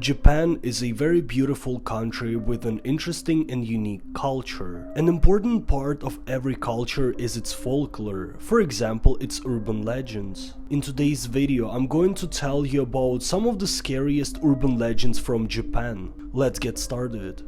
Japan is a very beautiful country with an interesting and unique culture. An important part of every culture is its folklore, for example its urban legends. In today's video I'm going to tell you about some of the scariest urban legends from Japan. Let's get started.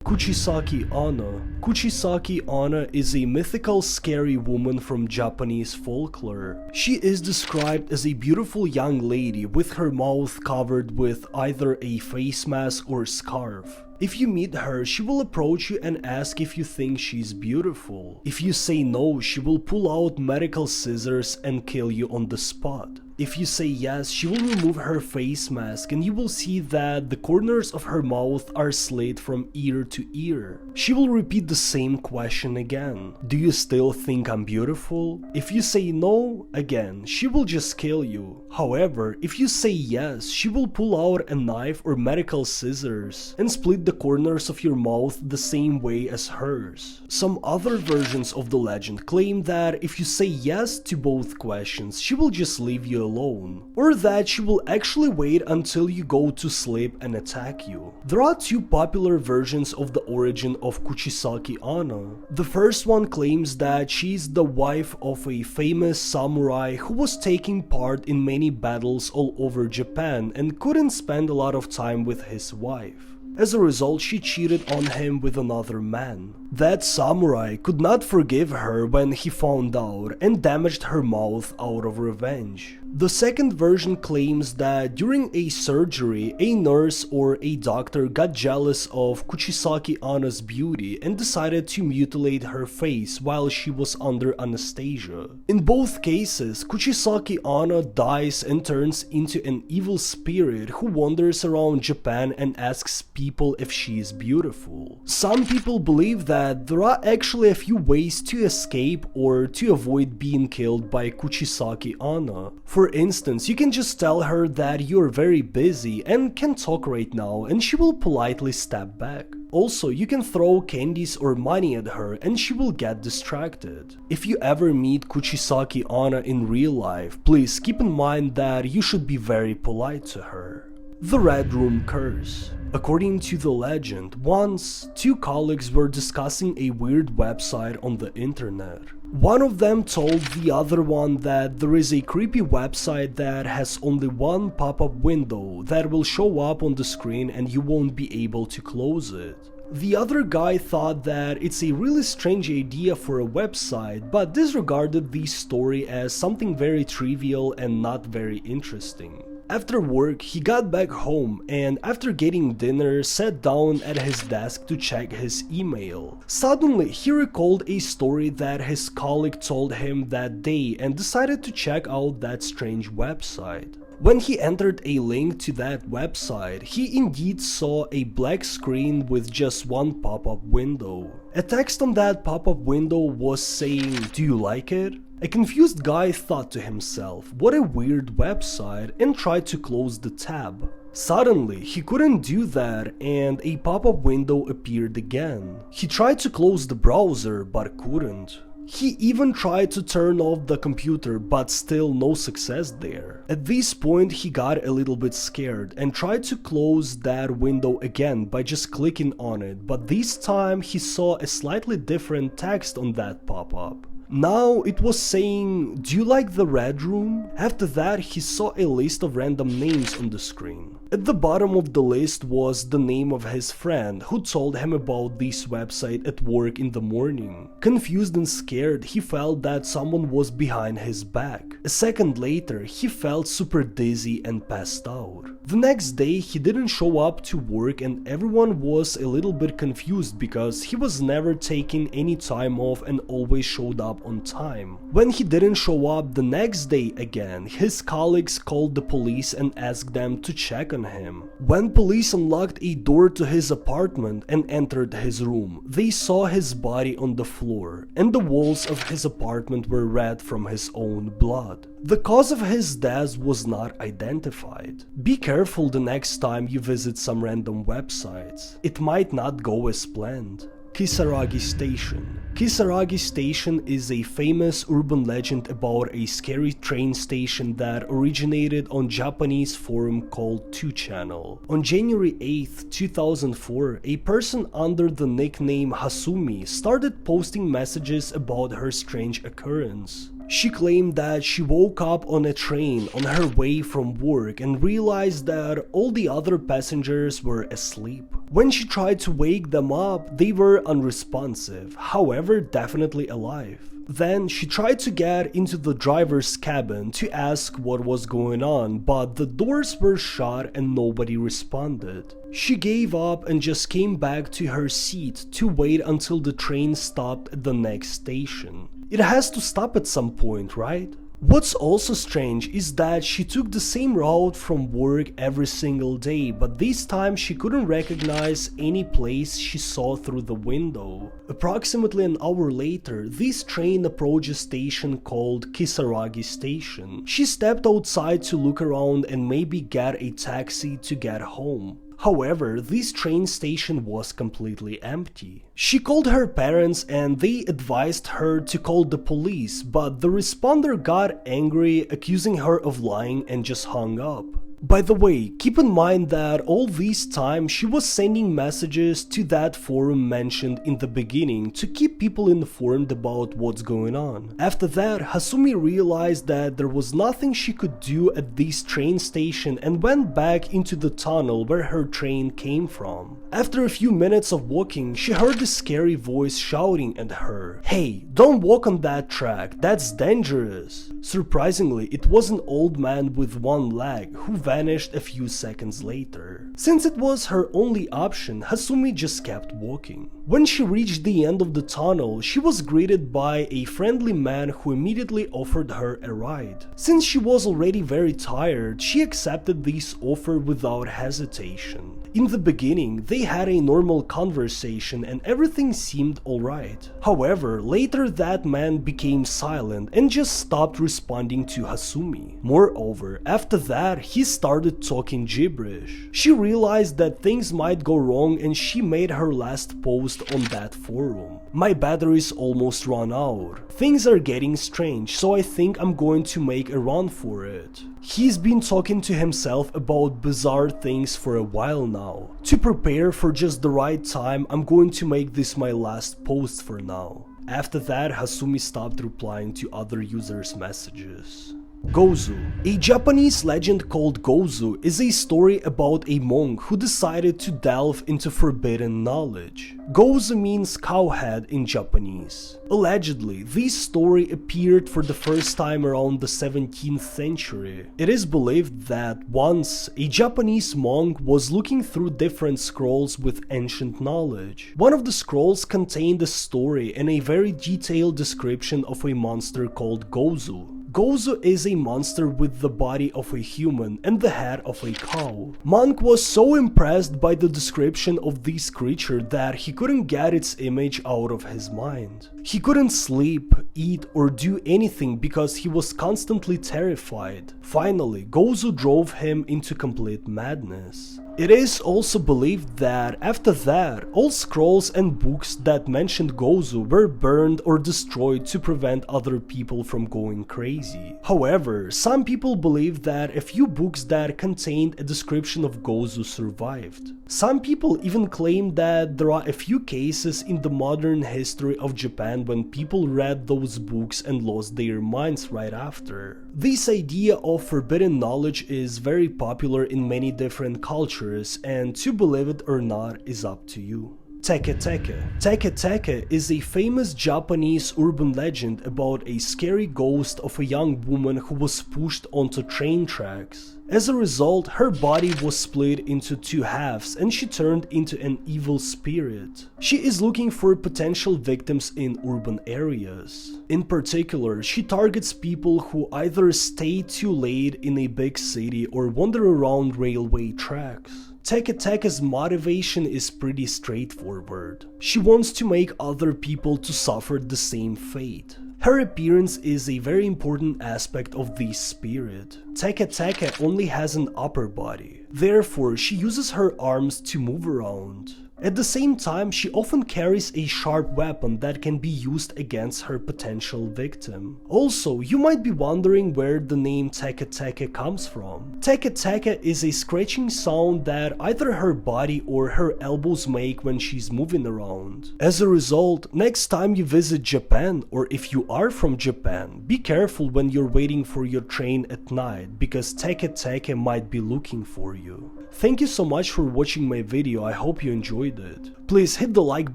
Kuchisake-Onna. Kuchisake-Onna is a mythical scary woman from Japanese folklore. She is described as a beautiful young lady with her mouth covered with either a face mask or scarf. If you meet her, she will approach you and ask if you think she's beautiful. If you say no, she will pull out medical scissors and kill you on the spot. If you say yes, she will remove her face mask and you will see that the corners of her mouth are slit from ear to ear. She will repeat the same question again. Do you still think I'm beautiful? If you say no, again, she will just kill you. However, if you say yes, she will pull out a knife or medical scissors and split the corners of your mouth the same way as hers. Some other versions of the legend claim that if you say yes to both questions, she will just leave you alone, or that she will actually wait until you go to sleep and attack you. There are two popular versions of the origin of Kuchisake-Onna. The first one claims that she is the wife of a famous samurai who was taking part in many battles all over Japan and couldn't spend a lot of time with his wife. As a result, she cheated on him with another man. That samurai could not forgive her when he found out and damaged her mouth out of revenge. The second version claims that during a surgery, a nurse or a doctor got jealous of Kuchisake-Onna's beauty and decided to mutilate her face while she was under anesthesia. In both cases, Kuchisake-Onna dies and turns into an evil spirit who wanders around Japan and asks people if she is beautiful. Some people believe that there are actually a few ways to escape or to avoid being killed by Kuchisake-Onna. For instance, you can just tell her that you're very busy and can't talk right now and she will politely step back. Also, you can throw candies or money at her and she will get distracted. If you ever meet Kuchisake-Onna in real life, please keep in mind that you should be very polite to her. The Red Room Curse. According to the legend, once, two colleagues were discussing a weird website on the internet. One of them told the other one that there is a creepy website that has only one pop-up window that will show up on the screen and you won't be able to close it. The other guy thought that it's a really strange idea for a website, but disregarded the story as something very trivial and not very interesting. After work, he got back home and after getting dinner, sat down at his desk to check his email. Suddenly, he recalled a story that his colleague told him that day and decided to check out that strange website. When he entered a link to that website, he indeed saw a black screen with just one pop-up window. A text on that pop-up window was saying, "Do you like it?" A confused guy thought to himself, what a weird website, and tried to close the tab. Suddenly, he couldn't do that and a pop-up window appeared again. He tried to close the browser but couldn't. He even tried to turn off the computer but still no success there. At this point he got a little bit scared and tried to close that window again by just clicking on it, but this time he saw a slightly different text on that pop-up. Now it was saying, "Do you like the Red Room?" After that he saw a list of random names on the screen. At the bottom of the list was the name of his friend who told him about this website at work in the morning. Confused and scared, he felt that someone was behind his back. A second later, he felt super dizzy and passed out. The next day he didn't show up to work and everyone was a little bit confused because he was never taking any time off and always showed up on time. When he didn't show up the next day again, his colleagues called the police and asked them to check on him. When police unlocked a door to his apartment and entered his room, they saw his body on the floor, and the walls of his apartment were red from his own blood. The cause of his death was not identified. Be careful the next time you visit some random websites. It might not go as planned. Kisaragi Station. Kisaragi Station is a famous urban legend about a scary train station that originated on Japanese forum called 2channel. On January 8, 2004, a person under the nickname Hasumi started posting messages about her strange occurrence. She claimed that she woke up on a train on her way from work and realized that all the other passengers were asleep. When she tried to wake them up, they were unresponsive, however definitely alive. Then she tried to get into the driver's cabin to ask what was going on, but the doors were shut and nobody responded. She gave up and just came back to her seat to wait until the train stopped at the next station. It has to stop at some point, right? What's also strange is that she took the same route from work every single day, but this time she couldn't recognize any place she saw through the window. Approximately an hour later, this train approached a station called Kisaragi Station. She stepped outside to look around and maybe get a taxi to get home. However, this train station was completely empty. She called her parents and they advised her to call the police, but the responder got angry, accusing her of lying, and just hung up. By the way, keep in mind that all this time she was sending messages to that forum mentioned in the beginning to keep people informed about what's going on. After that, Hasumi realized that there was nothing she could do at this train station and went back into the tunnel where her train came from. After a few minutes of walking, she heard a scary voice shouting at her, "Hey, don't walk on that track, that's dangerous." Surprisingly, it was an old man with one leg who vanished a few seconds later. Since it was her only option, Hasumi just kept walking. When she reached the end of the tunnel, she was greeted by a friendly man who immediately offered her a ride. Since she was already very tired, she accepted this offer without hesitation. In the beginning, they had a normal conversation and everything seemed alright. However, later that man became silent and just stopped responding to Hasumi. Moreover, after that, he started talking gibberish. She realized that things might go wrong and she made her last post on that forum. "My battery's almost run out. Things are getting strange, so I think I'm going to make a run for it." He's been talking to himself about bizarre things for a while now. To prepare for just the right time, I'm going to make this my last post for now. After that, Hasumi stopped replying to other users' messages. Gozu. A Japanese legend called Gozu is a story about a monk who decided to delve into forbidden knowledge. Gozu means cowhead in Japanese. Allegedly, this story appeared for the first time around the 17th century. It is believed that once, a Japanese monk was looking through different scrolls with ancient knowledge. One of the scrolls contained a story and a very detailed description of a monster called Gozu. Gozu is a monster with the body of a human and the head of a cow. Monk was so impressed by the description of this creature that he couldn't get its image out of his mind. He couldn't sleep, eat, or do anything because he was constantly terrified. Finally, Gozu drove him into complete madness. It is also believed that after that, all scrolls and books that mentioned Gozu were burned or destroyed to prevent other people from going crazy. However, some people believe that a few books that contained a description of Gozu survived. Some people even claim that there are a few cases in the modern history of Japan when people read those books and lost their minds right after. This idea of forbidden knowledge is very popular in many different cultures, and to believe it or not is up to you. Teke Teke. Teke Teke is a famous Japanese urban legend about a scary ghost of a young woman who was pushed onto train tracks. As a result, her body was split into two halves and she turned into an evil spirit. She is looking for potential victims in urban areas. In particular, she targets people who either stay too late in a big city or wander around railway tracks. Teke Teke's motivation is pretty straightforward. She wants to make other people to suffer the same fate. Her appearance is a very important aspect of this spirit. Teke Teke only has an upper body. Therefore, she uses her arms to move around. At the same time, she often carries a sharp weapon that can be used against her potential victim. Also, you might be wondering where the name Teke Teke comes from. Teke Teke is a scratching sound that either her body or her elbows make when she's moving around. As a result, next time you visit Japan, or if you are from Japan, be careful when you're waiting for your train at night, because Teke Teke might be looking for you. Thank you so much for watching my video, I hope you enjoyed it. Please hit the like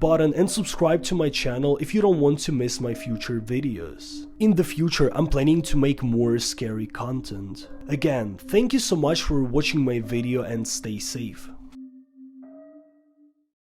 button and subscribe to my channel if you don't want to miss my future videos. In the future, I'm planning to make more scary content. Again, thank you so much for watching my video and stay safe.